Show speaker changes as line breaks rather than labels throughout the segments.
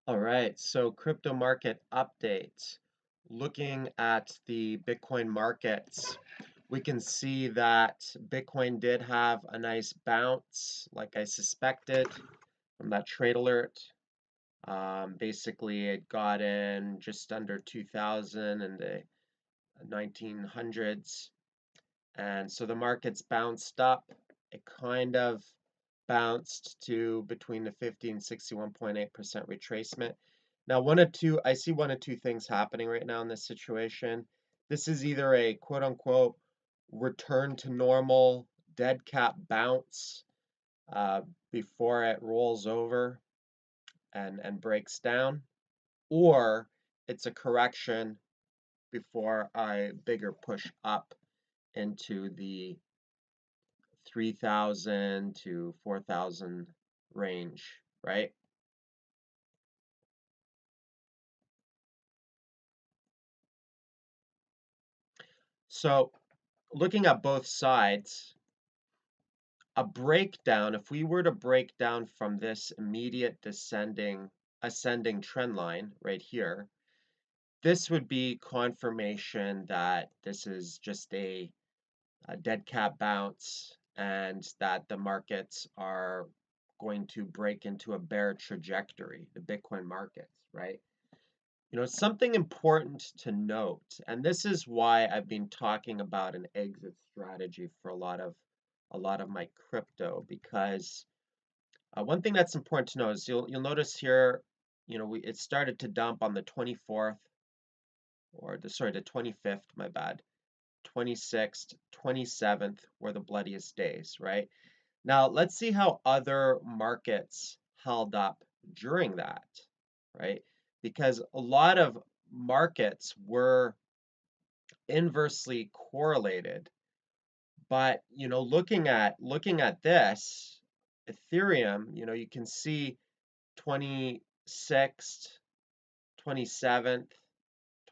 All right, so crypto market updates. Looking at the Bitcoin markets, we can see that Bitcoin did have a nice bounce, like I suspected from that trade alert. Basically, it got in just under 2000 in the 1900s. And so the market's bounced up. It kind of bounced to between the 50 and 61.8% retracement. Now, I see one of two things happening right now in this situation. This is either a quote unquote return to normal dead cat bounce uh, before it rolls over and breaks down, or it's a correction before a bigger push up into the 3,000 to 4,000 range, right? So looking at both sides, a breakdown, if we were to break down from this immediate ascending trend line right here, this would be confirmation that this is just a dead cat bounce and that the markets are going to break into a bear trajectory, the Bitcoin markets, right? Something important to note, and this is why I've been talking about an exit strategy for a lot of my crypto, because one thing that's important to know is you'll notice here, it started to dump on the 24th or the 25th, my bad. 26th, 27th were the bloodiest days, right? Now, let's see how other markets held up during that, right? Because a lot of markets were inversely correlated. But, looking at this, Ethereum, you can see 26th, 27th,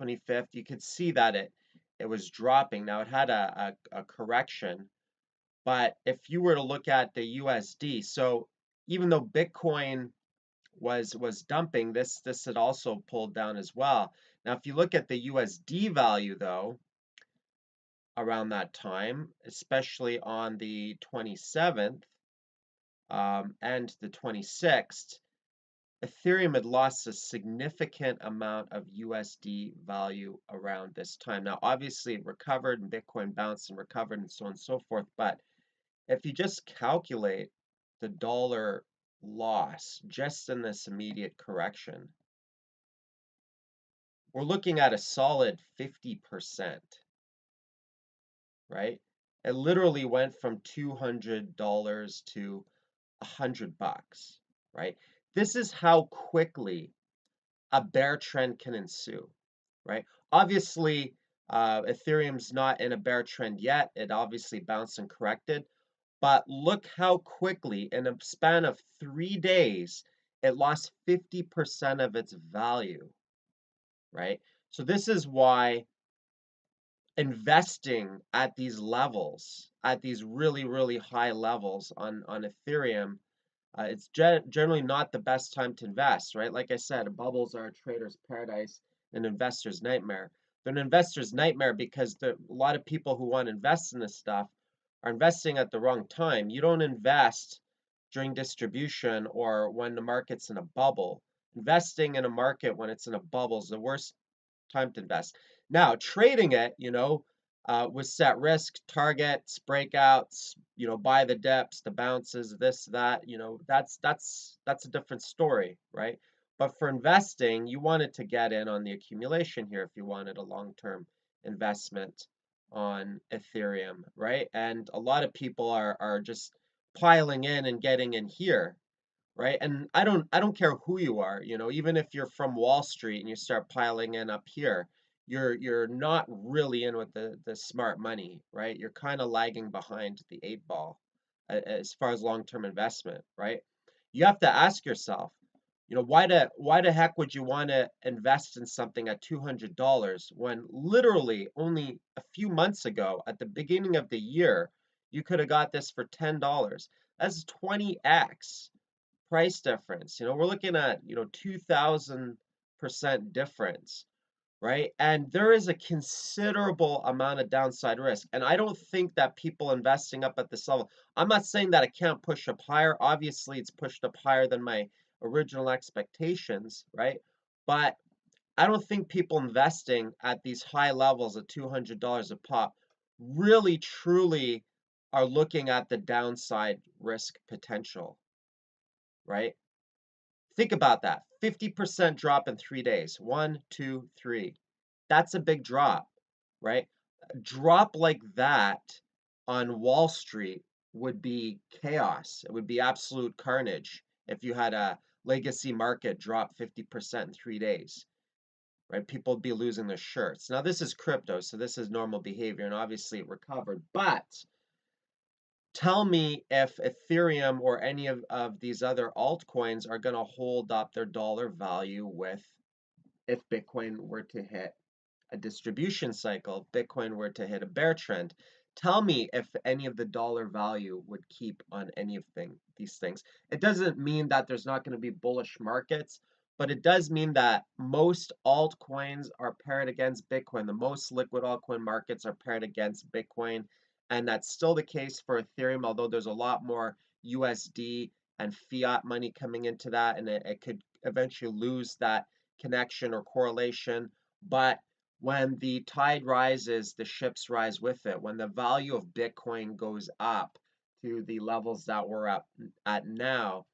25th, you could see that it was dropping. Now it had a correction. But if you were to look at the USD, so even though Bitcoin was dumping, this had also pulled down as well. Now, if you look at the USD value though, around that time, especially on the 27th and the 26th, Ethereum had lost a significant amount of USD value around this time. Now, obviously, it recovered and Bitcoin bounced and recovered and so on and so forth. But if you just calculate the dollar loss just in this immediate correction, we're looking at a solid 50%, right? It literally went from $200 to $100, right? This is how quickly a bear trend can ensue, right? Obviously, Ethereum's not in a bear trend yet. It obviously bounced and corrected, but look how quickly, in a span of 3 days, it lost 50% of its value, right? So this is why investing at these levels, at these really, really high levels on Ethereum, it's generally not the best time to invest, right? Like I said, bubbles are a trader's paradise, an investor's nightmare. They're an investor's nightmare because a lot of people who want to invest in this stuff are investing at the wrong time. You don't invest during distribution or when the market's in a bubble. Investing in a market when it's in a bubble is the worst time to invest. Now, trading it, with set risk, targets, breakouts, buy the dips, the bounces, this, that, that's a different story, right? But for investing, you wanted to get in on the accumulation here if you wanted a long-term investment on Ethereum, right? And a lot of people are just piling in and getting in here, right? And I don't care who you are, even if you're from Wall Street and you start piling in up here, you're not really in with the smart money, right? You're kind of lagging behind the eight ball as far as long-term investment, right? You have to ask yourself, why the heck would you want to invest in something at $200 when literally only a few months ago at the beginning of the year you could have got this for $10? That's 20x price difference. We're looking at, 2,000% difference, right? And there is a considerable amount of downside risk. And I don't think that people investing up at this level, I'm not saying that it can't push up higher. Obviously, it's pushed up higher than my original expectations, right? But I don't think people investing at these high levels at $200 a pop really truly are looking at the downside risk potential, right? Think about that. 50% drop in 3 days. One, two, three. That's a big drop, right? A drop like that on Wall Street would be chaos. It would be absolute carnage if you had a legacy market drop 50% in 3 days, right? People would be losing their shirts. Now, this is crypto, so this is normal behavior, and obviously it recovered. But tell me if Ethereum or any of these other altcoins are going to hold up their dollar value with if Bitcoin were to hit a distribution cycle, Bitcoin were to hit a bear trend. Tell me if any of the dollar value would keep on any of these things. It doesn't mean that there's not going to be bullish markets, but it does mean that most altcoins are paired against Bitcoin. The most liquid altcoin markets are paired against Bitcoin. And that's still the case for Ethereum, although there's a lot more USD and fiat money coming into that, and it could eventually lose that connection or correlation. But when the tide rises, the ships rise with it. When the value of Bitcoin goes up to the levels that we're at now,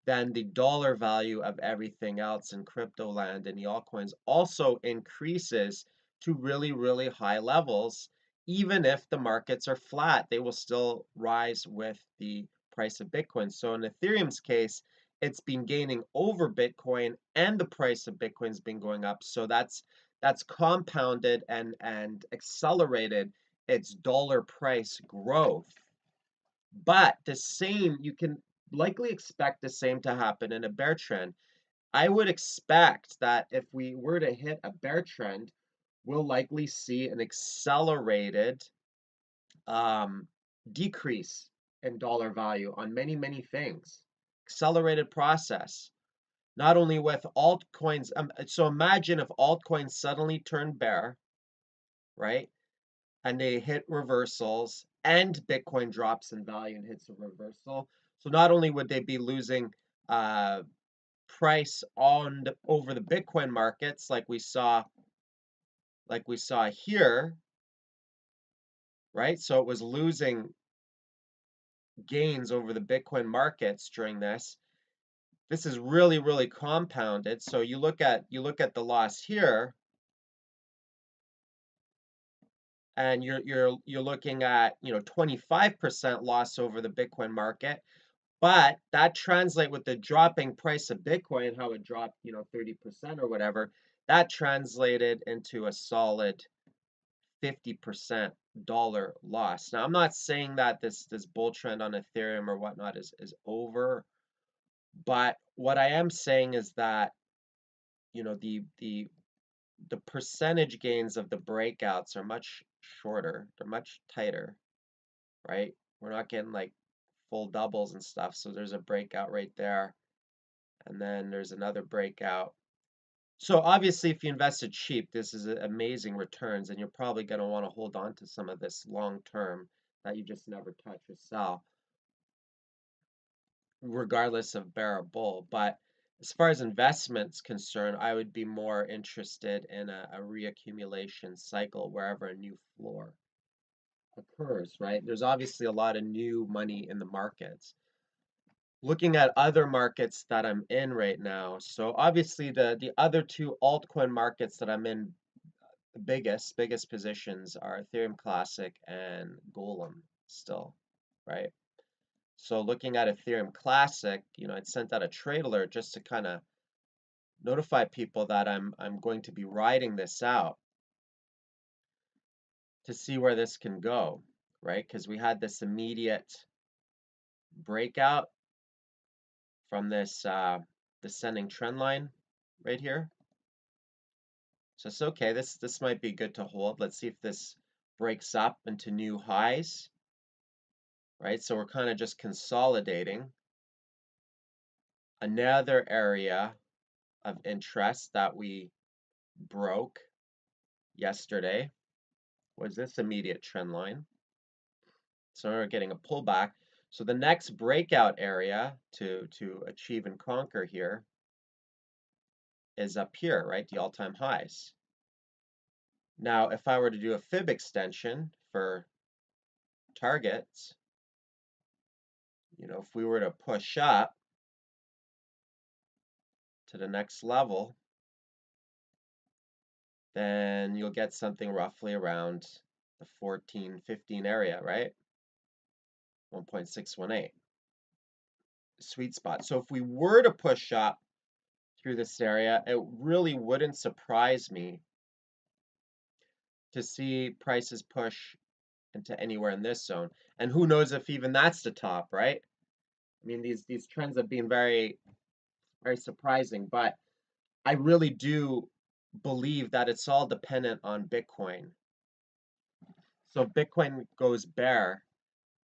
then the dollar value of everything else in crypto land and the altcoins also increases to really, really high levels. Even if the markets are flat, they will still rise with the price of Bitcoin. So in Ethereum's case, it's been gaining over Bitcoin and the price of Bitcoin's been going up. So that's compounded and accelerated its dollar price growth. But the same, you can likely expect the same to happen in a bear trend. I would expect that if we were to hit a bear trend, we'll likely see an accelerated decrease in dollar value on many, many things. Accelerated process. Not only with altcoins, so imagine if altcoins suddenly turn bear, right? And they hit reversals and Bitcoin drops in value and hits a reversal. So not only would they be losing uh, price on over the Bitcoin markets like we saw here, right? So it was losing gains over the Bitcoin markets during this. This is really, really compounded. So you look at the loss here, and you're looking at 25% loss over the Bitcoin market. But that translate with the dropping price of Bitcoin, how it dropped, 30% or whatever, that translated into a solid 50% dollar loss. Now, I'm not saying that this bull trend on Ethereum or whatnot is over, but what I am saying is that, the percentage gains of the breakouts are much shorter. They're much tighter, right? We're not getting like full doubles and stuff. So there's a breakout right there. And then there's another breakout. So obviously, if you invested cheap, this is amazing returns, and you're probably going to want to hold on to some of this long term that you just never touch or sell, regardless of bear or bull. But as far as investments concerned, I would be more interested in a reaccumulation cycle wherever a new floor occurs, right? There's obviously a lot of new money in the markets. Looking at other markets that I'm in right now. So obviously the other two altcoin markets that I'm in, the biggest positions are Ethereum Classic and Golem still, right? So looking at Ethereum Classic, I'd sent out a trade alert just to kind of notify people that I'm going to be riding this out to see where this can go, right? Because we had this immediate breakout from this descending trend line right here. So it's okay. This might be good to hold. Let's see if this breaks up into new highs, right? So we're kind of just consolidating. Another area of interest that we broke yesterday was this immediate trend line. So we're getting a pullback. So the next breakout area to achieve and conquer here is up here, right? The all-time highs. Now, if I were to do a fib extension for targets, if we were to push up to the next level, then you'll get something roughly around the 14, 15 area, right? 1.618 sweet spot. So if we were to push up through this area, it really wouldn't surprise me to see prices push into anywhere in this zone. And who knows if even that's the top, right? I mean, these trends have been very, very surprising, but I really do believe that it's all dependent on Bitcoin. So if Bitcoin goes bear,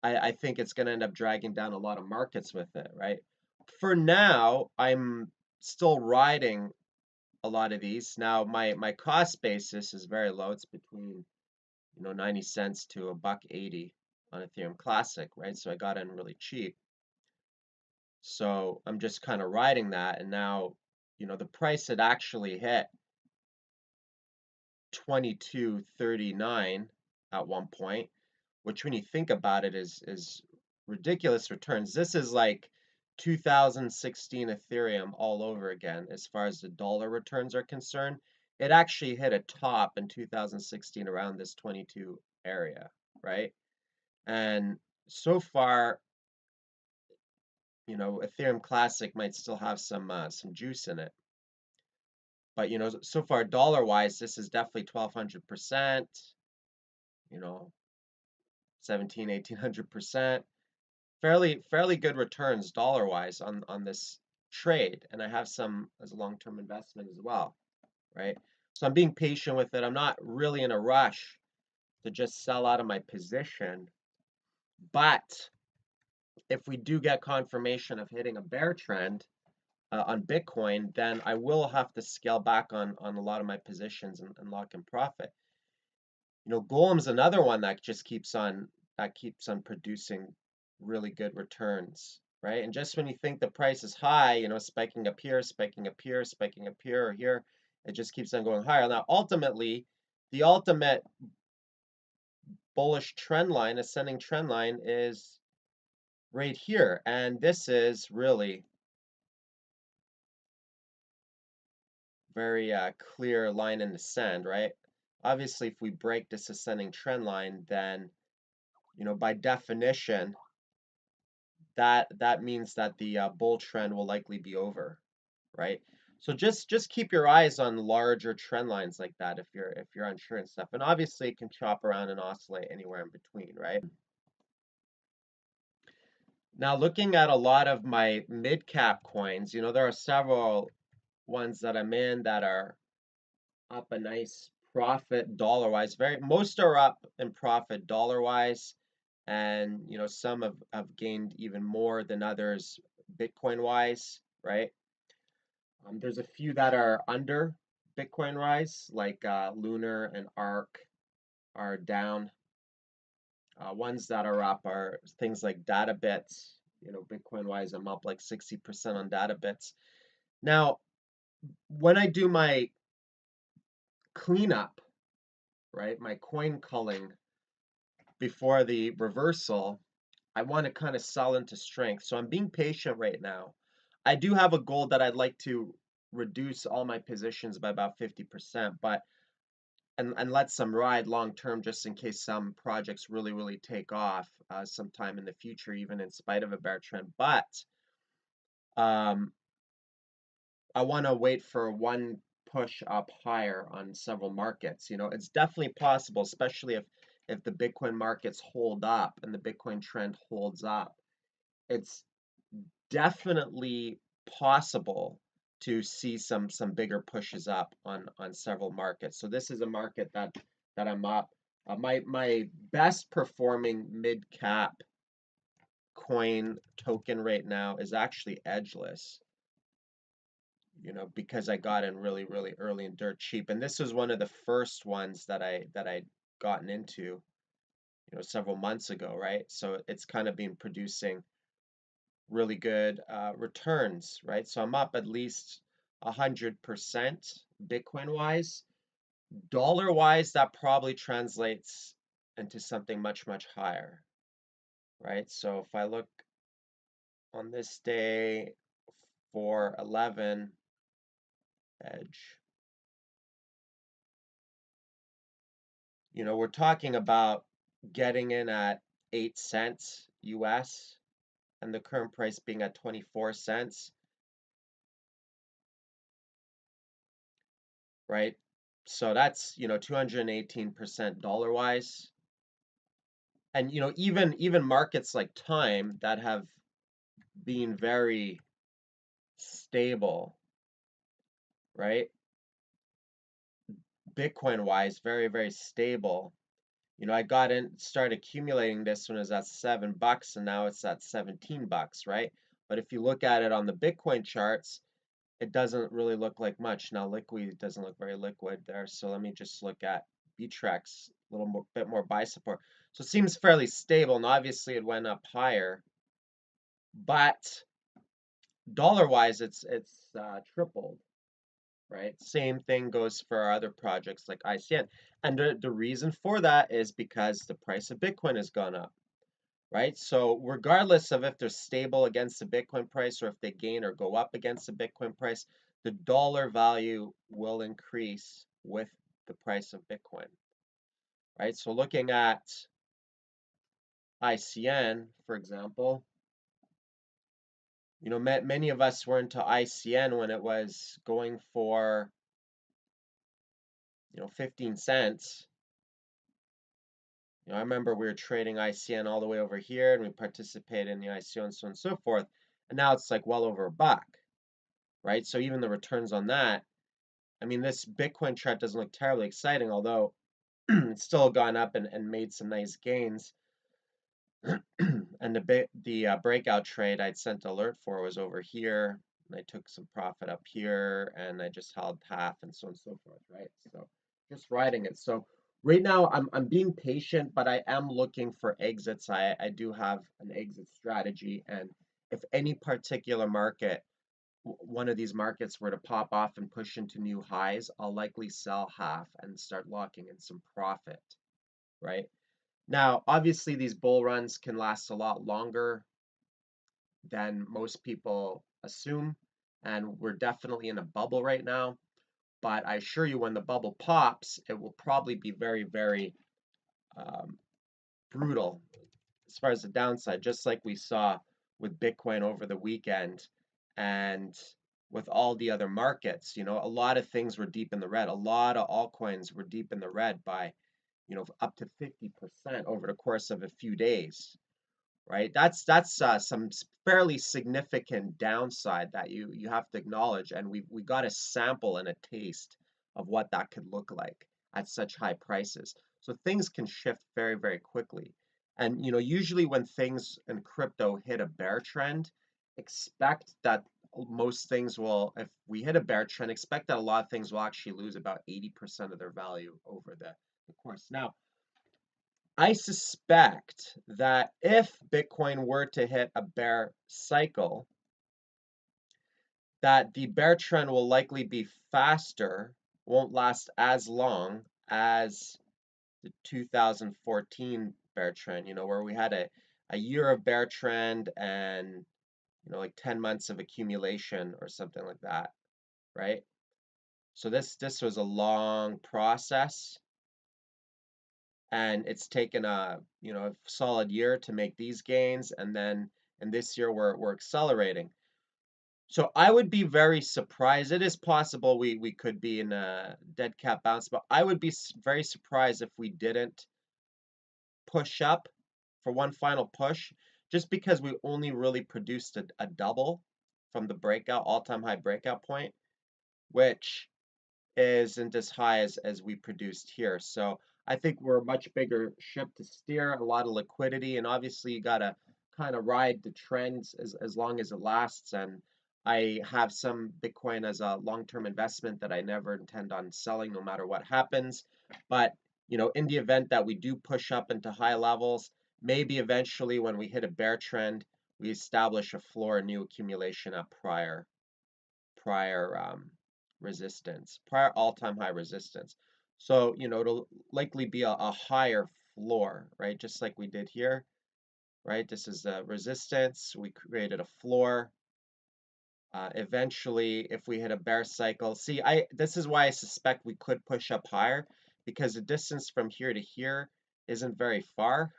I think it's going to end up dragging down a lot of markets with it, right? For now, I'm still riding a lot of these. Now, my cost basis is very low. It's between 90 cents to $1.80 on Ethereum Classic, right? So I got in really cheap. So I'm just kind of riding that, and now, the price had actually hit 22.39 at one point, which when you think about it is ridiculous returns. This is like 2016 Ethereum all over again as far as the dollar returns are concerned. It actually hit a top in 2016 around this 22 area, right? And so far, Ethereum Classic might still have some juice in it. But so far dollar wise, this is definitely 1200%, you know, 17, 1800%. Fairly good returns dollar wise on this trade. And I have some as a long-term investment as well, right? So I'm being patient with it. I'm not really in a rush to just sell out of my position. But if we do get confirmation of hitting a bear trend on Bitcoin, then I will have to scale back on a lot of my positions and lock in profit. Golem's another one that keeps on producing really good returns, right? And just when you think the price is high, spiking up here, spiking up here, spiking up here or here, it just keeps on going higher. Now, ultimately, the ultimate bullish trend line, ascending trend line, is right here, and this is really very clear line in the sand, right? Obviously, if we break this ascending trend line, then by definition, that means that the bull trend will likely be over, right? So just keep your eyes on larger trend lines like that if you're unsure and stuff. And obviously, it can chop around and oscillate anywhere in between, right? Now, looking at a lot of my mid cap coins, there are several ones that I'm in that are up a nice profit dollar wise. Most are up in profit dollar wise, and some have gained even more than others Bitcoin wise, right? There's a few that are under Bitcoin wise, like Lunar and Arc are down. Ones that are up are things like DataBits. Bitcoin wise, I'm up like 60% on DataBits. Now, when I do my cleanup, right, my coin culling before the reversal, I want to kind of sell into strength. So I'm being patient right now. I do have a goal that I'd like to reduce all my positions by about 50%, but and let some ride long term just in case some projects really take off sometime in the future, even in spite of a bear trend. But um, I want to wait for one push up higher on several markets. It's definitely possible, especially if the Bitcoin markets hold up and the Bitcoin trend holds up. It's definitely possible to see some bigger pushes up on several markets. So this is a market that I'm up. My best performing mid cap coin token right now is actually Edgeless. because I got in really, really early and dirt cheap. And this was one of the first ones that I gotten into, several months ago, right? So it's kind of been producing really good returns, right? So I'm up at least 100% Bitcoin wise. Dollar wise, that probably translates into something much, much higher, right? So if I look on this day for 11 edge, we're talking about getting in at 8 cents US and the current price being at 24 cents, right? So that's, 218% dollar wise. And even markets like Time that have been very stable, right? Bitcoin wise, very, very stable. I got in, started accumulating this when it was at $7, and now it's at $17, right? But if you look at it on the Bitcoin charts, it doesn't really look like much. Now, liquid doesn't look very liquid there. So let me just look at BTREX, a bit more buy support. So it seems fairly stable, and obviously it went up higher, but dollar-wise, it's tripled, right? Same thing goes for our other projects like ICN. And the reason for that is because the price of Bitcoin has gone up, right? So regardless of if they're stable against the Bitcoin price or if they gain or go up against the Bitcoin price, the dollar value will increase with the price of Bitcoin, right? So looking at ICN, for example, many of us were into ICN when it was going for, 15 cents. I remember we were trading ICN all the way over here and we participated in the ICO and so on and so forth. And now it's like well over $1, right? So even the returns on that, I mean, this Bitcoin chart doesn't look terribly exciting, although it's still gone up and made some nice gains. And the breakout trade I'd sent alert for was over here, and I took some profit up here, and I just held half, and so on and so forth, right? So just riding it. So right now I'm being patient, but I am looking for exits. I do have an exit strategy, and if any particular market, one of these markets were to pop off and push into new highs, I'll likely sell half and start locking in some profit, right? Now, obviously, these bull runs can last a lot longer than most people assume, and we're definitely in a bubble right now. But I assure you, when the bubble pops, it will probably be very, very um, brutal as far as the downside, just like we saw with Bitcoin over the weekend and with all the other markets. A lot of things were deep in the red. A lot of altcoins were deep in the red by, up to 50% over the course of a few days, right? That's some fairly significant downside that you have to acknowledge, and we got a sample and a taste of what that could look like at such high prices. So things can shift very, very quickly. And usually when things in crypto hit a bear trend, expect that most things will, if we hit a bear trend, expect that a lot of things will actually lose about 80% of their value over the course. Now, I suspect that if Bitcoin were to hit a bear cycle, that the bear trend will likely be faster, won't last as long as the 2014 bear trend, where we had a year of bear trend and, like 10 months of accumulation or something like that, right? So this was a long process, and it's taken a solid year to make these gains, and then in this year we're accelerating. So I would be very surprised. It is possible we could be in a dead cat bounce, but I would be very surprised if we didn't push up for one final push, just because we only really produced a double from the breakout, all-time high breakout point, which isn't as high as we produced here. So I think we're a much bigger ship to steer, a lot of liquidity, and obviously you gotta kind of ride the trends as long as it lasts. And I have some Bitcoin as a long-term investment that I never intend on selling no matter what happens. But, in the event that we do push up into high levels, maybe eventually when we hit a bear trend, we establish a floor, new accumulation at prior resistance, prior all-time high resistance. So, it'll likely be a higher floor, right? Just like we did here, right? This is the resistance. We created a floor. Eventually, if we hit a bear cycle, see, this is why I suspect we could push up higher, because the distance from here to here isn't very far.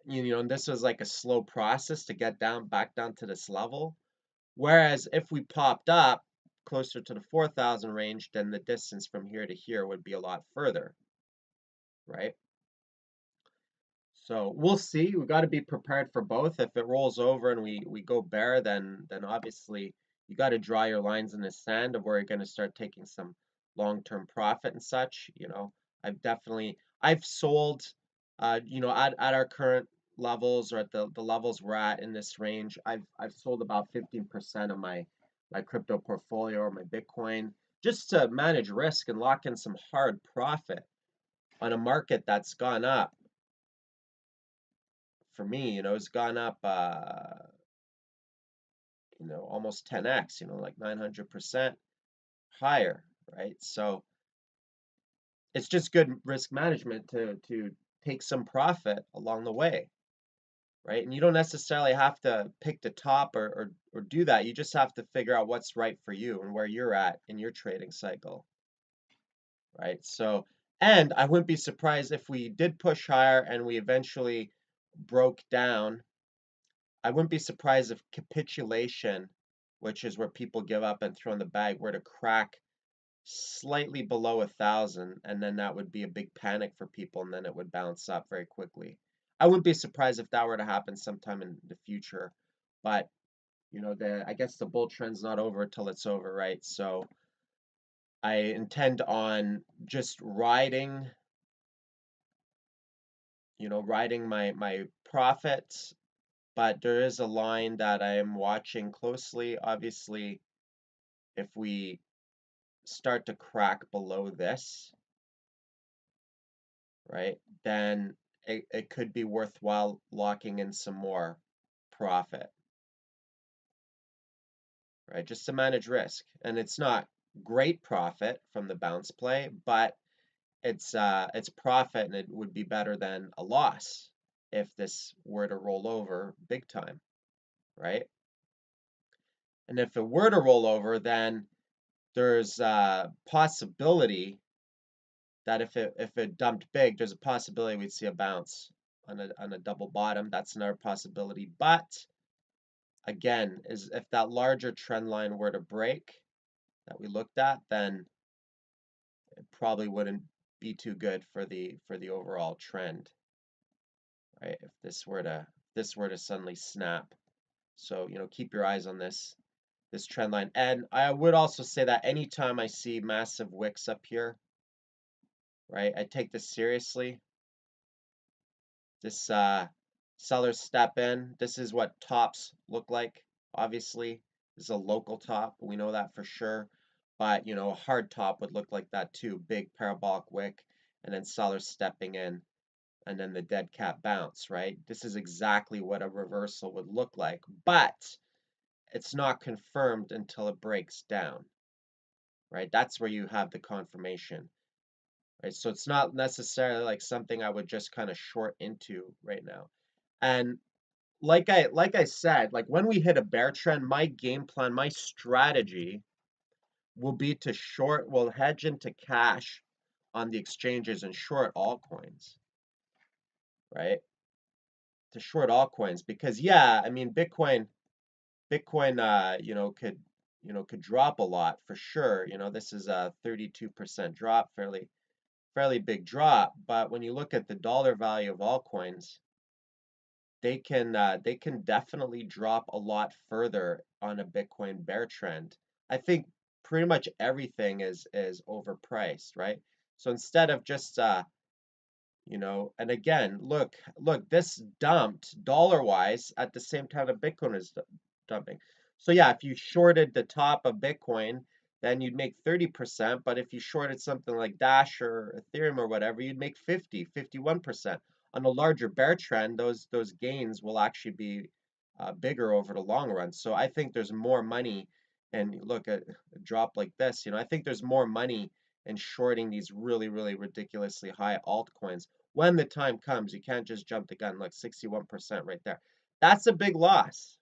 And this was like a slow process to get back down to this level. Whereas if we popped up closer to the 4,000 range, then the distance from here to here would be a lot further, right? So we'll see. We got to be prepared for both. If it rolls over and we go bear, then obviously you got to draw your lines in the sand of where you're going to start taking some long-term profit and such. I've sold, at our current levels, or at the levels we're at in this range, I've sold about 15% of my crypto portfolio or my Bitcoin, just to manage risk and lock in some hard profit on a market that's gone up. For me, it's gone up, almost 10x, like 900% higher, right? So it's just good risk management to take some profit along the way, right? And you don't necessarily have to pick the top or do that. You just have to figure out what's right for you and where you're at in your trading cycle, right? So, and I wouldn't be surprised if we did push higher and we eventually broke down. I wouldn't be surprised if capitulation, which is where people give up and throw in the bag, were to crack slightly below 1,000, and then that would be a big panic for people, and then it would bounce up very quickly. I wouldn't be surprised if that were to happen sometime in the future, but I guess the bull trend's not over until it's over, right? So I intend on just riding my profits, but there is a line that I am watching closely. Obviously, if we start to crack below this, right, then it could be worthwhile locking in some more profit, right, just to manage risk. And it's not great profit from the bounce play, but it's profit, and it would be better than a loss if this were to roll over big time, right? And if it were to roll over, then there's a possibility that if it dumped big, there's a possibility we'd see a bounce on a double bottom. That's another possibility. But again, is if that larger trend line were to break that we looked at, then it probably wouldn't be too good for the overall trend, right? If this were to suddenly snap. So, keep your eyes on this trend line. And I would also say that anytime I see massive wicks up here, right, I take this seriously. This sellers step in. This is what tops look like. Obviously, this is a local top. We know that for sure. But, a hard top would look like that too. Big parabolic wick, and then sellers stepping in, and then the dead cat bounce, right? This is exactly what a reversal would look like. But it's not confirmed until it breaks down, right? That's where you have the confirmation. Right? So it's not necessarily like something I would just kind of short into right now. And like I said, like when we hit a bear trend, my game plan, my strategy will be to will hedge into cash on the exchanges and short altcoins, right? To short altcoins, because yeah, I mean Bitcoin could drop a lot for sure. This is a 32% drop, fairly big drop, but when you look at the dollar value of altcoins, they can definitely drop a lot further on a Bitcoin bear trend. I think pretty much everything is overpriced, right? So instead of just and again, look, this dumped dollar-wise at the same time that Bitcoin is dumping. So yeah, if you shorted the top of Bitcoin, then you'd make 30%, but if you shorted something like Dash or Ethereum or whatever, you'd make 50, 51%. On a larger bear trend, those gains will actually be bigger over the long run. So I think there's more money, and look at a drop like this, I think there's more money in shorting these really, really ridiculously high altcoins when the time comes. You can't just jump the gun. Look, 61% right there. That's a big loss.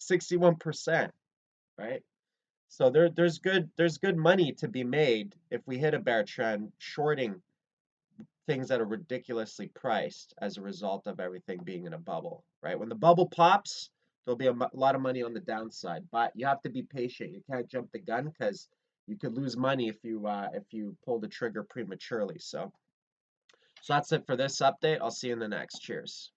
61%, right? So there's good money to be made if we hit a bear trend shorting things that are ridiculously priced as a result of everything being in a bubble, right? When the bubble pops, there'll be a lot of money on the downside, but you have to be patient. You can't jump the gun because you could lose money if you pull the trigger prematurely. So that's it for this update. I'll see you in the next. Cheers.